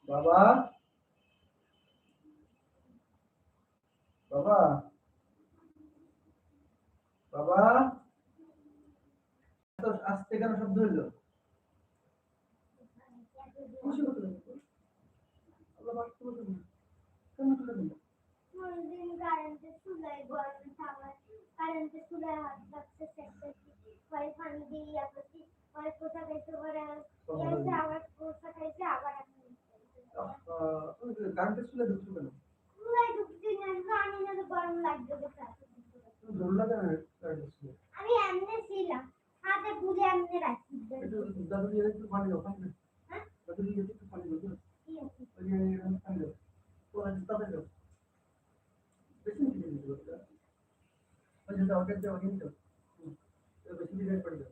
বাবা, বাবা, বাবা, এত আস্তে কেন শব্দ হইলো? খুশি হতে হবে। আল্লাহ পাক তো বলছেন, কেন তুলে দিল? কোনদিন কারেন্টের চুলায় গরমে খাবার কারেন্টের চুলায় হাত রাখতে চেষ্টা পরে পানি দিয়ে ইয়া করছি পরে কোথা খাইতে পারে ইয়াছে আবার কোথা খাইছে আবার কারেন্টের চুলে ঢুকছো কেন? চুলায় ঢুকছি না জানি না তো গরম লাগবে কোথা জোর লাগে না কারেন্টের চুলে? আমি এমনি ছিলাম হাতে পুড়ে এমনি রাখছি একটু দাদু দিয়ে একটু পানি দাও, পানি দাও। হ্যাঁ দাদু দিয়ে একটু পানি দাও, দাও। কি আছে ওই যে পানি দাও। ও আজ তাতে দাও। বেশি দিতে দিতে দাও। ওই যে দাও, ওটা দাও, নিয়ে দাও। বেশি দিতে পানি দাও।